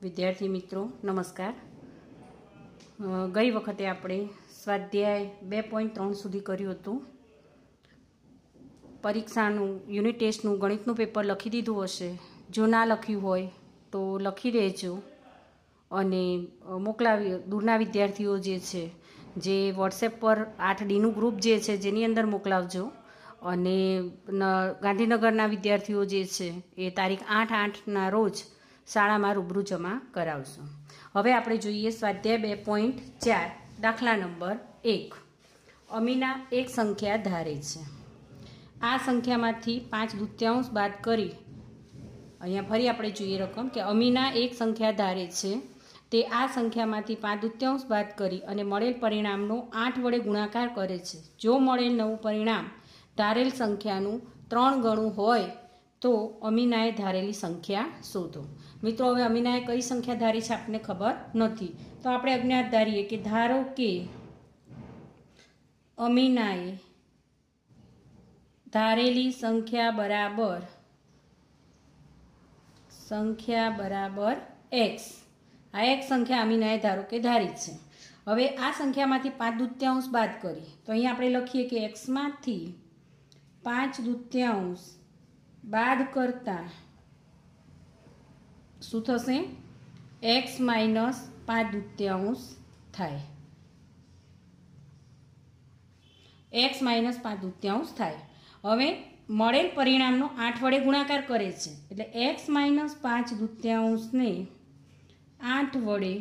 विद्यार्थी मित्रों नमस्कार। गई वखते आपणे स्वाध्याय 2.3 सुधी कर्युं हतुं। परीक्षानुं युनिट टेस्टनुं गणितनुं पेपर लखी दीधुं हशे। जो ना लख्युं होय तो लखी देजो अने मोकलावी दूरना विद्यार्थीओ जे छे जे वॉट्सएप पर 8D नुं ग्रुप जे छे जेनी अंदर मोकलावजो। अने गांधीनगरना विद्यार्थीओ जे छे ए तारीख 8/8 ना रोज शाळामां रूबरू जमा करावशो। हवे आपणे जोईए स्वाध्याय 2.4 दाखला नंबर 1। अमीना एक संख्या धारे छे। आ संख्यामांथी 5/2 बाद करी अहींया फरी आपणे जोईए रकम के अमीना एक संख्या धारे छे ते आ संख्यामांथी 5/2 बाद करी अने मळेल परिणामनो 8 वडे गुणाकार करे छे। जो मळेल नवुं परिणाम धारेल संख्यानुं 3 गणुं होय तो अमीनाए धारेली संख्या शोधो। मित्रों हवे अमीनाए कई संख्या धारी छे आपने खबर नथी तो आपणे अज्ञात धारीए के धारो के अमीनाए धारेली संख्या बराबर एक्स। आ एक संख्या अमीनाए धारो के धारी छे। हवे आ संख्यामांथी 5/2 बाद करी तो अहीं आपणे लखीए के एक्स मांथी 5/2 बाद करता शुं थशे एक्स माइनस 5/2 थाय। एक्स माइनस 5/2 थाय। हवे मळेल परिणामनो 8 वडे गुणाकार करे छे एटले एक्स माइनस 5/2 ने 8 वडे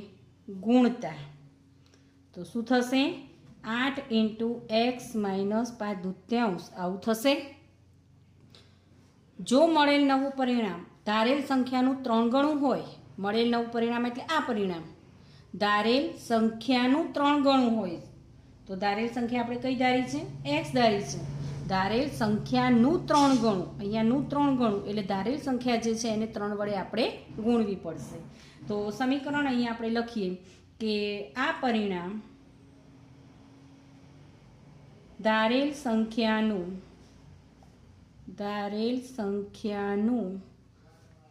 गुणता तो शुं थशे 8 × एक्स माइनस 5/2 आवुं थशे। जो मळेल नवुं परिणाम धारेल संख्यानुं 3 गणुं होय, मळेल नवुं परिणाम एटले आ परिणाम धारेल संख्यानुं 3 गणुं होय तो धारेल संख्या आपणे कई धारी छे एक्स धारी छे। धारेल संख्यानुं 3 गणुं अहींयानुं 3 गणुं एटले धारेल संख्या जे छे एने 3 वडे आपणे गुणवी पड़शे। तो समीकरण अहीं आपणे लखीए के आ परिणाम धारेल संख्यानुं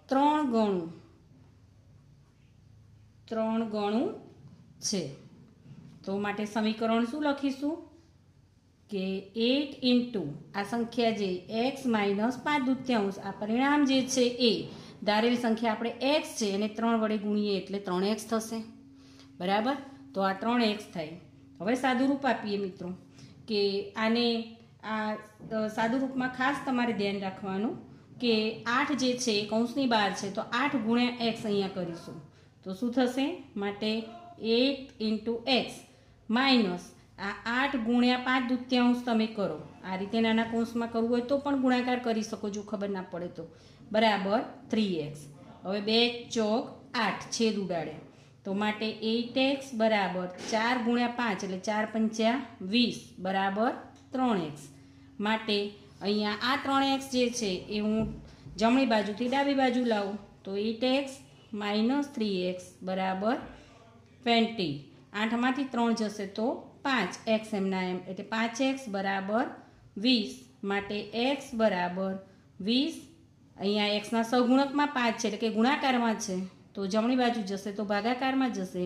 3 गणुं छे। तो माटे समीकरण शुं लखीशुं के 8 × आ संख्या जे एक्स माइनस 5/2 आ परिणाम जे छे ए धारेल संख्या आपणे एक्स छे एने 3 वडे गुणीए एटले 3x थशे बराबर। तो आ 3x थाय। हवे सादुं रूप आपीए मित्रों के आने आ सादुं रूपमां खास तमारे ध्यान राखवानुं के 8 जे छे कौंसनी बहार छे तो 8 × x अहींया करीशुं तो शुं थशे माटे 8 × x माइनस आ 8 × 5/2 तमे करो। आ रीते नाना कौंसमां करवुं होय तो पण गुणाकार करी शको जो खबर ना पड़े तो बराबर 3x। हवे 2 ચોક 8 छेद उडाड्या तो माटे 8x बराबर 4 × 5 એટલે 4 × 5 = 20 बराबर 3x। माटे अहींया आ 3x जे छे ए हूँ जमणी बाजुथी डाबी बाजू लावुं तो 8x - 3x बराबर 20। 8 मांथी 3 जशे तो 5x एमना एम एटले 5x बराबर 20। माटे x बराबर 20 अहींया x ना सहगुणक में 5 छे एटले के गुणाकार में छे तो जमणी बाजू जशे तो भागाकार में जशे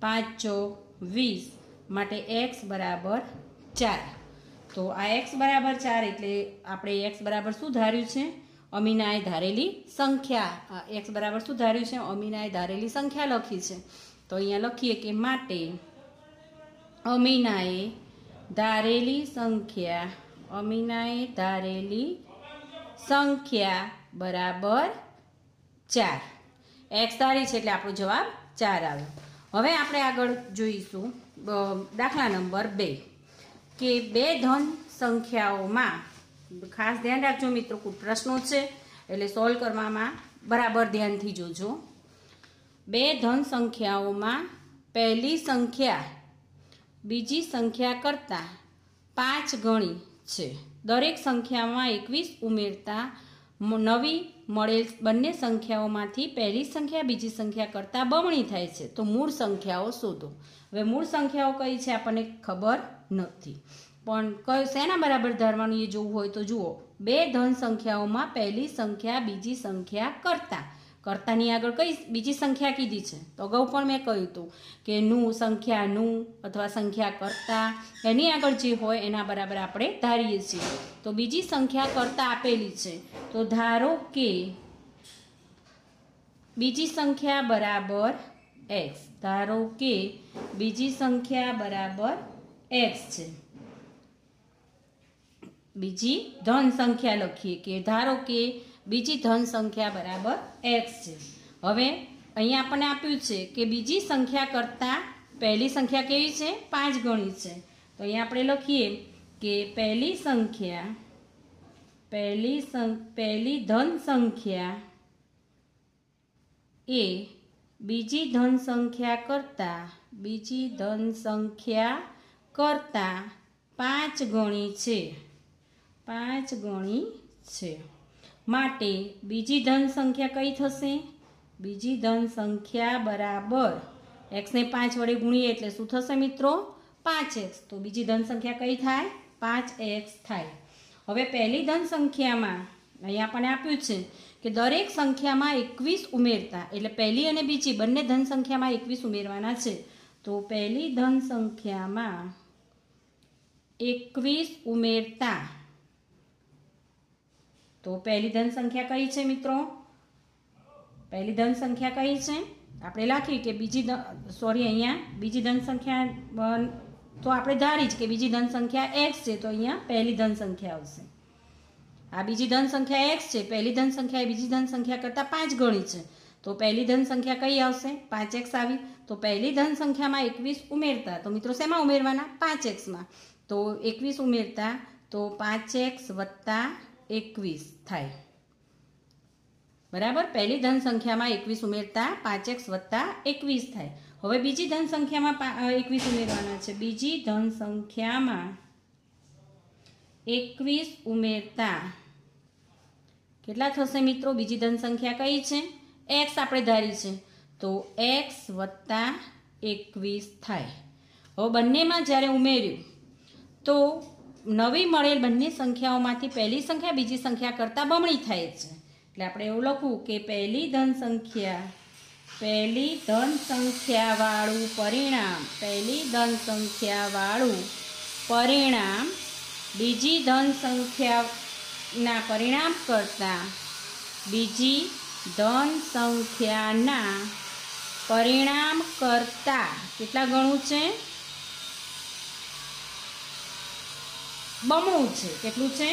5 ચોક 20 माटे x बराबर 4। तो आ x बराबर 4 एटले आपणे x बराबर शुं धार्युं छे अमीनाए धारेली संख्या। x बराबर शुं धार्युं छे अमीनाए धारेली संख्या लखी छे तो अहींया लखीए के माटे अमीनाए धारेली संख्या बराबर 4। एक्स धारी छे एटले आपणो जवाब 4 आव्यो। हवे आपणे आगळ जोईशुं दाखला नंबर 2 के बे धन संख्याओमां खास ध्यान राखजो मित्रों कुछ प्रश्नों छे एटले सोल्व करवामां बराबर ध्यानथी जोजो। बे धन संख्याओमां पहली संख्या बीजी संख्या करता 5 गणी छे। दरेक संख्यामां 21 उमेरता नवी मळेल बंने संख्याओमांथी पहली संख्या बीजी संख्या करता बमणी थाय छे तो मूळ संख्याओ शोधो। हवे मूळ संख्याओ कई छे आपणे खबर नथी पण शेना बराबर धारवानुं ए जोवुं होय तो जुओ बे धन संख्याओमां पहली संख्या बीजी संख्या करता કર્તાની આગળ કઈ બીજી સંખ્યા કીધી છે? તો અગાઉ પણ મેં કહ્યું હતું કે નું સંખ્યાનું અથવા સંખ્યા કર્તા એની આગળ જે હોય એના બરાબર આપણે ધારીએ છીએ. તો બીજી સંખ્યા કર્તા આપેલી છે, તો ધારો કે બીજી સંખ્યા બરાબર x. ધારો કે બીજી સંખ્યા બરાબર x છે. બીજી ધન સંખ્યા લખીએ કે ધારો કે બીજી ધન સંખ્યા બરાબર x છે. હવે અહીંયા આપણને આપ્યું છે કે બીજી સંખ્યા કરતાં પહેલી સંખ્યા કેવી છે? 5 ગણી છે. તો અહીંયા આપણે લખીએ કે પહેલી ધન સંખ્યા એ બીજી ધન સંખ્યા કરતાં 5 ગણી છે. 5 ગણી છે. માટે બીજી ધન સંખ્યા કઈ થશે? બીજી ધન સંખ્યા બરાબર x ને 5 વડે ગુણીએ એટલે શું થશે મિત્રો? 5x. તો બીજી ધન સંખ્યા કઈ થાય? 5x થાય. હવે પહેલી ધન સંખ્યામાં અહીંયા આપણને આપ્યું છે કે દરેક સંખ્યામાં 21 ઉમેરતા, એટલે પહેલી અને બીજી બંને ધન સંખ્યામાં 21 ઉમેરવાના છે. તો પહેલી ધન સંખ્યામાં 21 ઉમેરતા, તો પહેલી ધન સંખ્યા કઈ છે મિત્રો? પહેલી ધન સંખ્યા કઈ છે? આપણે લખીએ કે અહીંયા બીજી ધન સંખ્યા, તો આપણે ધારી જ કે બીજી ધન સંખ્યા x છે, તો અહીંયા પહેલી ધન સંખ્યા આવશે. આ બીજી ધન સંખ્યા x છે, પહેલી ધન સંખ્યા એ બીજી ધન સંખ્યા કરતાં 5 ગણી છે. તો પહેલી ધન સંખ્યા કઈ આવશે? 5x આવી. તો પહેલી ધન સંખ્યામાં 21 ઉમેરતા, તો મિત્રો શેમાં ઉમેરવાના? 5xમાં. તો 21 ઉમેરતા તો 5x વત્તા 21 થાય. બરાબર? પહેલી ધન સંખ્યામાં 21 ઉમેરતા 5x વત્તા 21 થાય. હવે બીજી ધન સંખ્યામાં 21 ઉમેરવાના છે. બીજી ધન સંખ્યામાં 21 ઉમેરતા કેટલા થશે મિત્રો? બીજી ધન સંખ્યા કઈ છે? x આપણે ધારી છે, તો x વત્તા 21 થાય. હવે બંનેમાં જ્યારે ઉમેર્યું તો નવી મળેલ બંને સંખ્યાઓમાંથી પહેલી સંખ્યા બીજી સંખ્યા કરતાં બમણી થાય છે. એટલે આપણે એવું લખવું કે પહેલી ધન સંખ્યાવાળું પરિણામ બીજી ધન સંખ્યાના પરિણામ કરતાં બીજી ધન સંખ્યાના પરિણામ કરતાં કેટલા ગણું છે? બમણું છે. કેટલું છે?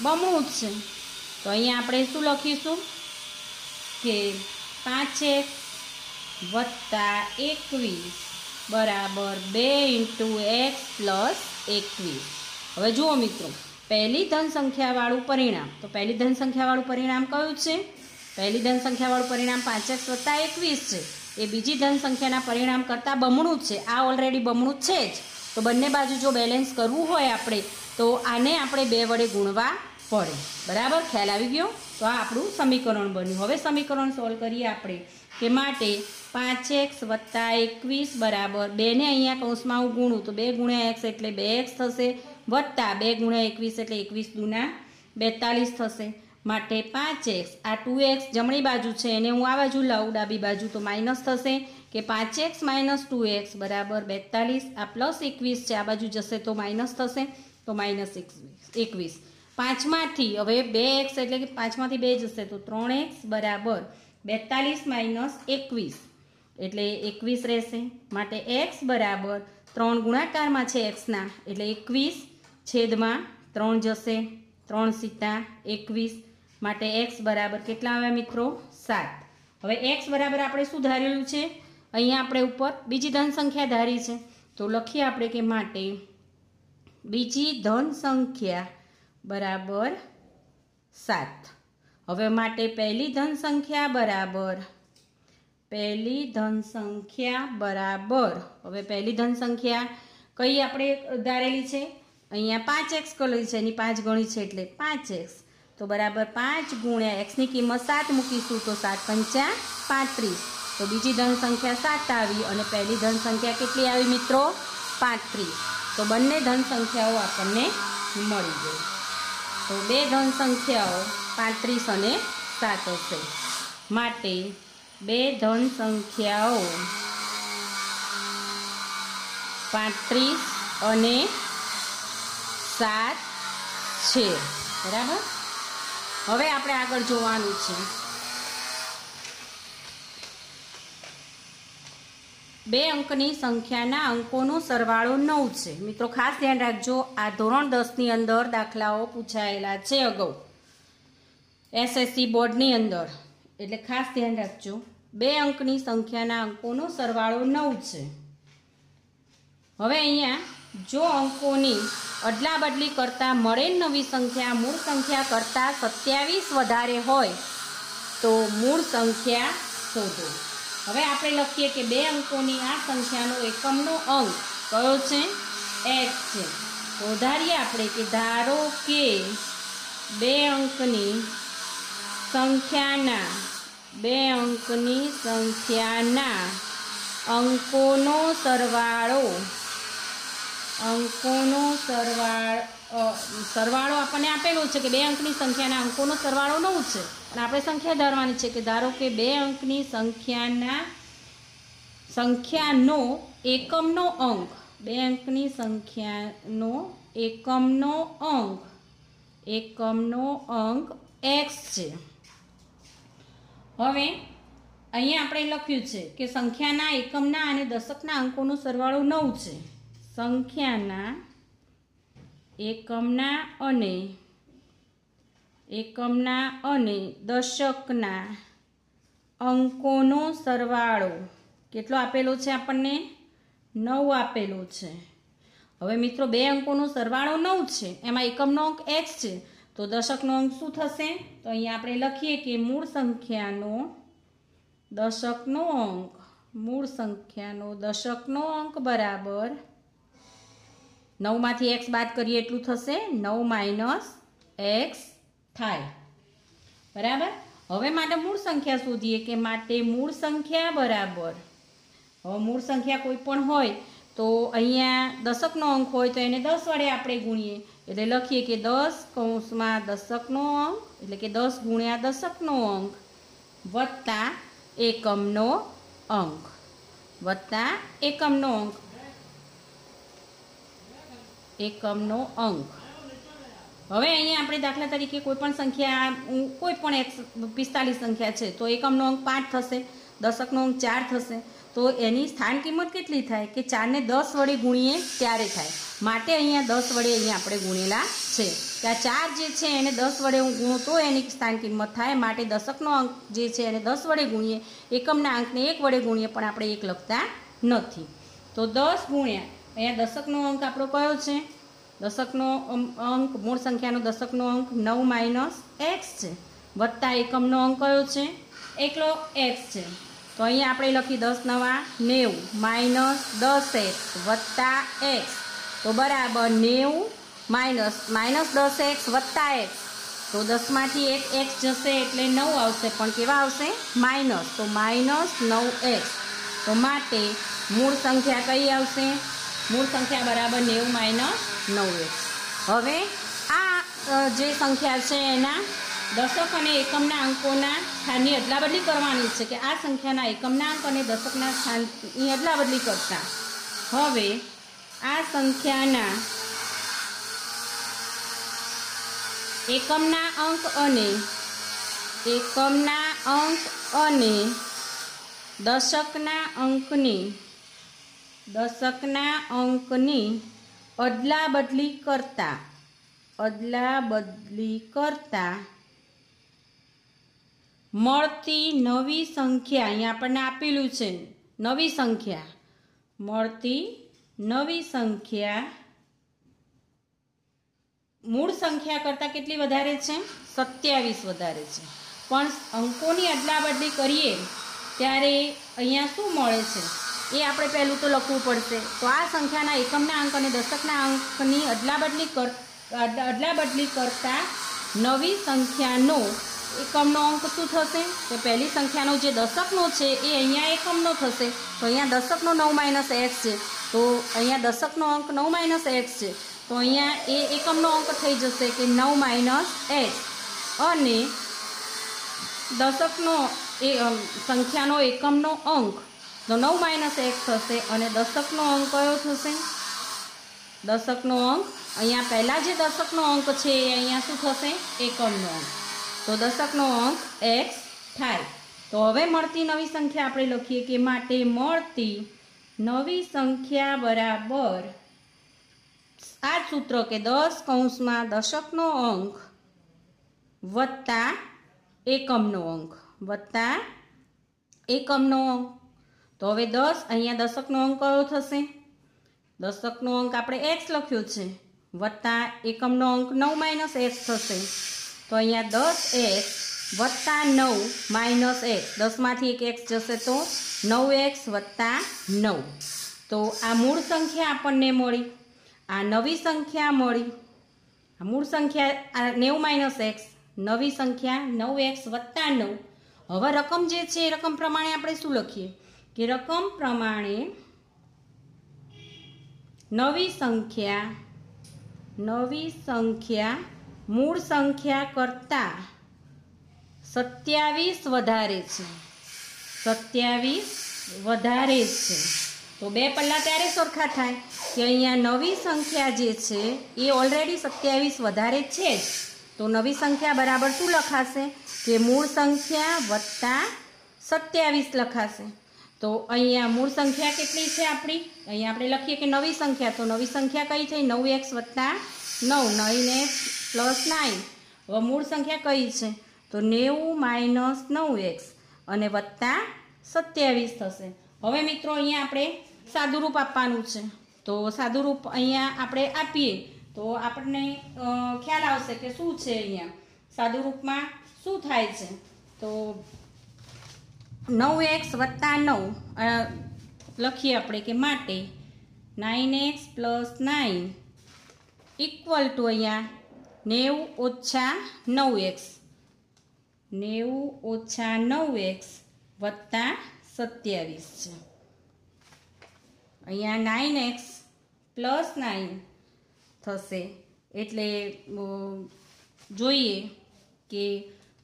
બમણું જ છે. તો અહીંયા આપણે શું લખીશું કે 5x વત્તા 21 બરાબર 2 × x પ્લસ 21. હવે જુઓ મિત્રો, પહેલી ધન સંખ્યાવાળું પરિણામ, તો પહેલી ધન સંખ્યાવાળું પરિણામ કયું છે? પહેલી ધન સંખ્યાવાળું પરિણામ 5x વત્તા 21 છે. એ બીજી ધન સંખ્યાના પરિણામ કરતાં બમણું જ છે. આ ઓલરેડી બમણું જ છે જ. તો બંને બાજુ જો બેલેન્સ કરવું હોય આપણે, તો આને આપણે 2 વડે ગુણવા પડે. બરાબર? ખ્યાલ આવી ગયો? તો આ આપણું સમીકરણ બન્યું. હવે સમીકરણ સોલ્વ કરીએ આપણે કે માટે 5x વત્તા 21 બરાબર 2 ને અહીંયા કૌંસમાં હું ગુણું તો 2 × x એટલે 2x થશે, વત્તા 2 × 21 એટલે 21 દુના 42 થશે. માટે 5x, આ 2x જમણી બાજુ છે એને હું આ બાજુ લાવું ડાબી બાજુ, તો માઇનસ થશે કે 5x - 2x બરાબર 42. આ પ્લસ 21 છે, આ બાજુ જશે તો માઇનસ થશે, તો -21. 5માંથી હવે 2x એટલે કે 5માંથી 2 જશે તો 3x બરાબર 42 - 21 એટલે 21 રહેશે. માટે x બરાબર 3 ગુણાકારમાં છે xના એટલે 21/3 જશે, 3 × 21. માટે x બરાબર કેટલા આવ્યા મિત્રો? 7. હવે x બરાબર આપણે શું ધારેલું છે? અહીંયા આપણે ઉપર બીજી ધન સંખ્યા ધારી છે, તો લખીએ આપણે કે માટે બીજી ધન સંખ્યા બરાબર 7. હવે માટે પહેલી ધન સંખ્યા બરાબર હવે પહેલી ધન સંખ્યા કઈ આપણે ધારેલી છે? અહીંયા 5x કરેલી છે, એની 5 ગણી છે એટલે 5x. તો બરાબર 5 × x ની કિંમત 7 મૂકીશું તો 7 × 35. તો બીજી ધન સંખ્યા 7 આવી અને પહેલી ધન સંખ્યા કેટલી આવી મિત્રો? 35. તો બંને ધન સંખ્યાઓ આપણને મળી ગઈ. તો બે ધન સંખ્યાઓ 35 અને 7 હશે. માટે બે ધન સંખ્યાઓ 35 અને 7 છે. બરાબર. હવે આપણે આગળ જોવાનું છે. બે અંકની સંખ્યાના અંકોનો સરવાળો 9 છે. મિત્રો ખાસ ધ્યાન રાખજો, આ ધોરણ 10ની અંદર દાખલાઓ પૂછાયેલા છે અગાઉ એસએસસી બોર્ડની અંદર, એટલે ખાસ ધ્યાન રાખજો. બે અંકની સંખ્યાના અંકોનો સરવાળો 9 છે. હવે અહીંયા જો અંકોની અદલા બદલી કરતાં મળેલ નવી સંખ્યા મૂળ સંખ્યા કરતાં 27 વધારે હોય તો મૂળ સંખ્યા શોધો. હવે આપણે લખીએ કે બે અંકોની આ સંખ્યાનો એકમનો અંક કયો છે? x છે. તો ધારીએ આપણે કે ધારો કે બે અંકની સંખ્યાના અંકોનો સરવાળો આપણને આપેલો છે કે બે અંકની સંખ્યાના અંકોનો સરવાળો 9 છે અને આપણે સંખ્યા ધારવાની છે કે ધારો કે બે અંકની સંખ્યાનો એકમનો અંક, બે અંકની સંખ્યાનો એકમનો અંક x છે. હવે અહીંયા આપણે લખ્યું છે કે સંખ્યાના એકમના અને દશકના અંકોનો સરવાળો 9 છે. સંખ્યાના એકમના અને દશકના અંકોનો સરવાળો કેટલો આપેલો છે? આપણને 9 આપેલો છે. હવે મિત્રો બે અંકોનો સરવાળો 9 છે, એમાં એકમનો અંક x છે, તો દશકનો અંક શું થશે? તો અહીંયા આપણે લખીએ કે મૂળ સંખ્યાનો દશકનો અંક બરાબર 9 માંથી x બાદ કરીએ એટલું થશે, 9 - x થાય. બરાબર. હવે માટે મૂળ સંખ્યા શોધીએ કે માટે મૂળ સંખ્યા બરાબર, હવે મૂળ સંખ્યા કોઈ પણ હોય તો અહીંયા દશકનો અંક હોય તો એને 10 વડે આપણે ગુણીએ, એટલે લખીએ કે 10 કૌંસમાં દશકનો અંક એટલે કે 10 ગુણ્યા દશકનો અંક વત્તા એકમનો અંક. હવે અહીંયા આપણે દાખલા તરીકે કોઈ પણ સંખ્યા, કોઈ પણ 45 સંખ્યા છે તો એકમનો અંક 5 થશે, દશકનો અંક 4 થશે. તો એની સ્થાન કિંમત કેટલી થાય કે 4 ને 10 વડે ગુણીએ ત્યારે થાય. માટે અહીંયા 10 વડે અહીંયા આપણે ગુણેલા છે કે આ 4 જે છે એને 10 વડે હું ગુણું તો એની સ્થાન કિંમત થાય. માટે દશકનો અંક જે છે એને 10 વડે ગુણીએ, એકમના અંકને 1 વડે ગુણીએ, પણ આપણે 1 લખતા નથી. તો 10 ગુણ્યા અહીંયા દશકનો અંક આપણો કયો છે? દશકનો અંક, મૂળ સંખ્યાનો દશકનો અંક 9 - x છે, વત્તા એકમનો અંક કયો છે? એકલો x છે. તો અહીંયા આપણે લખી 10 × 9 - 10x વત્તા x, તો બરાબર 90 - 10x વત્તા x. તો 10 માંથી એક x જશે એટલે 9 આવશે, પણ કેવા આવશે? માઇનસ. તો -9x. તો માટે મૂળ સંખ્યા કઈ આવશે? મૂળ સંખ્યા બરાબર 90 - 9x. હવે આ જે સંખ્યા છે એના દશક અને એકમના અંકોના સ્થાનની અદલાબદલી કરવાની છે કે આ સંખ્યાના એકમના અંક અને દશકના સ્થાનની અદલાબદલી કરતા હવે આ સંખ્યાના એકમના અંક અને દશકના અંકની અદલાબદલી કરતા મળતી નવી સંખ્યા, અહીંયા આપણને આપેલું છે નવી સંખ્યા, મળતી નવી સંખ્યા મૂળ સંખ્યા કરતાં કેટલી વધારે છે? 27 વધારે છે. પણ અંકોની અદલાબદલી કરીએ ત્યારે અહીંયા શું મળે છે એ આપણે પહેલું તો લખવું પડશે. તો આ સંખ્યાના એકમના અંક અને દશકના અંકની અદલાબદલી કરતા નવી સંખ્યાનો એકમનો અંક શું થશે? તો પહેલી સંખ્યાનો જે દશકનો છે એ અહીંયા એકમનો થશે. તો અહીંયા દશકનો 9 - x છે, તો અહીંયા દશકનો અંક 9 - x છે, તો અહીંયા એ એકમનો અંક થઈ જશે કે 9 - x, અને દશકનો એ સંખ્યાનો એકમનો અંક તો 9 - x થશે અને દશકનો અંક કયો થશે? દશકનો અંક અહીંયા પહેલાં જે દશકનો અંક છે એ અહીંયા શું થશે? એકમનો અંક. તો દશકનો અંક x થાય. તો હવે મળતી નવી સંખ્યા આપણે લખીએ કે માટે મળતી નવી સંખ્યા બરાબર આ સૂત્ર કે 10 કૌંસમાં દશકનો અંક વત્તા એકમનો અંક વત્તા એકમનો અંક. તો હવે 10 અહીંયા દશકનો અંક કયો થશે? દશકનો અંક આપણે x લખ્યો છે વત્તા એકમનો અંક 9 - x થશે. તો અહીંયા 10x વત્તા 9 - x, 10માંથી એક x જશે તો 9x વત્તા 9. તો આ મૂળ સંખ્યા આપણને મળી, આ નવી સંખ્યા મળી. આ મૂળ સંખ્યા 9 - x, નવી સંખ્યા 9x વત્તા 9. હવે રકમ જે છે એ રકમ પ્રમાણે આપણે શું લખીએ કે રકમ પ્રમાણે નવી સંખ્યા મૂળ સંખ્યા કરતાં 27 વધારે છે. 27 વધારે છે. તો બે પલ્લા ત્યારે સરખા થાય કે અહીંયા નવી સંખ્યા જે છે એ ઓલરેડી 27 વધારે છે જ. તો નવી સંખ્યા બરાબર શું લખાશે કે મૂળ સંખ્યા વત્તા 27 લખાશે. તો અહીંયા મૂળ સંખ્યા કેટલી છે આપણી? અહીંયા આપણે લખીએ કે નવી સંખ્યા. તો નવી સંખ્યા કઈ થઈ? 9x વત્તા 9, 9x પ્લસ 9. હવે મૂળ સંખ્યા કઈ છે? તો 90 - 9x અને વત્તા 27 થશે. હવે મિત્રો અહીંયા આપણે સાદુરૂપ આપવાનું છે. તો સાદુરૂપ અહીંયા આપણે આપીએ તો આપણને ખ્યાલ આવશે કે શું છે અહીંયા સાદુરૂપમાં શું થાય છે. તો 9x વત્તા 9 લખીએ આપણે કે માટે 9x પ્લસ 9 ઇક્વલ ટુ અહીંયા 90 - 9x, 90 - 9x વત્તા 27 છે. અહીંયા 9x પ્લસ 9 થશે એટલે જોઈએ કે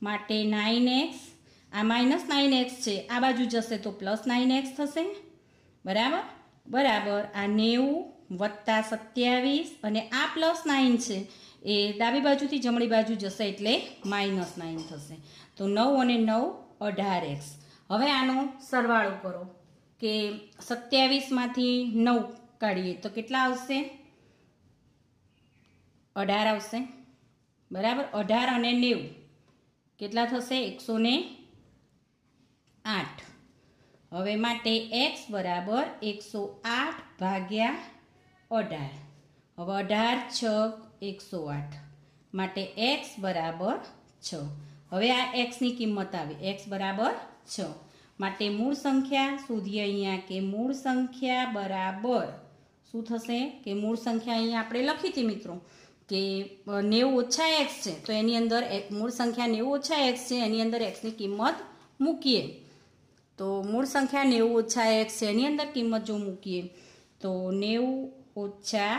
માટે 9x, આ માઇનસ 9x છે, આ બાજુ જશે તો પ્લસ 9x થશે. બરાબર બરાબર. આ 90 વત્તા 27 અને આ પ્લસ 9 છે એ ડાબી બાજુથી જમણી બાજુ જશે એટલે માઇનસ 9 થશે. તો 9 અને 9 18x. હવે આનો સરવાળો કરો કે 27માંથી 9 કાઢીએ તો કેટલા આવશે? 18 આવશે. બરાબર. 18 અને 90 કેટલા થશે? 108. હવે માટે x બરાબર 108 ભાગ્યા 18. હવે 18 × 108 માટે x બરાબર 6. હવે આ x ની કિંમત આવી, x બરાબર 6. માટે મૂળ સંખ્યા શોધીએ અહીંયા કે મૂળ સંખ્યા બરાબર શું થશે કે મૂળ સંખ્યા અહીંયા આપણે લખી હતી મિત્રો કે 90 - x છે તો એની અંદર મૂળ સંખ્યા 90 - x છે, એની અંદર x ની કિંમત મૂકીએ તો મૂળ સંખ્યા 90 - x છે એની અંદર કિંમત જો મૂકીએ તો 90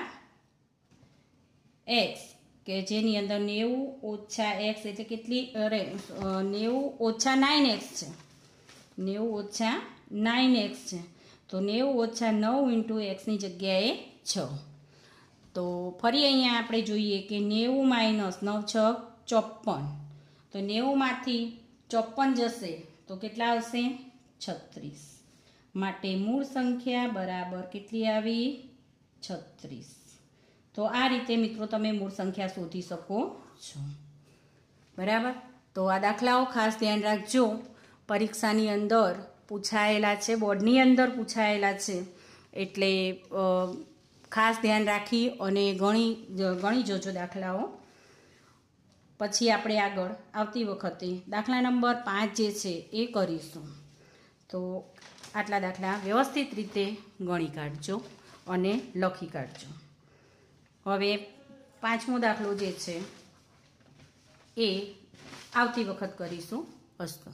- x કે જેની અંદર 90 - x એટલે કેટલી? અરે 90 - 9x છે. 90 - 9x છે તો 90 - 9 × x ની જગ્યાએ 6. તો ફરી અહીંયા આપણે જોઈએ કે 90 - 9 × 6 = 54. તો 90માંથી 54 જશે તો કેટલા આવશે? 36. માટે મૂળ સંખ્યા બરાબર કેટલી આવી? 36. તો આ રીતે મિત્રો તમે મૂળ સંખ્યા શોધી શકો છો. બરાબર. તો આ દાખલાઓ ખાસ ધ્યાન રાખજો, પરીક્ષાની અંદર પૂછાયેલા છે, બોર્ડની અંદર પૂછાયેલા છે એટલે ખાસ ધ્યાન રાખી અને ગણી જોજો દાખલાઓ. પછી આપણે આગળ આવતી વખતે દાખલા નંબર 5 જે છે એ કરીશું. તો આટલા દાખલા વ્યવસ્થિત રીતે ગણી કાઢજો અને લખી કાઢજો. હવે 5મો દાખલો જે છે એ આવતી વખત કરીશું. અસ્તુ.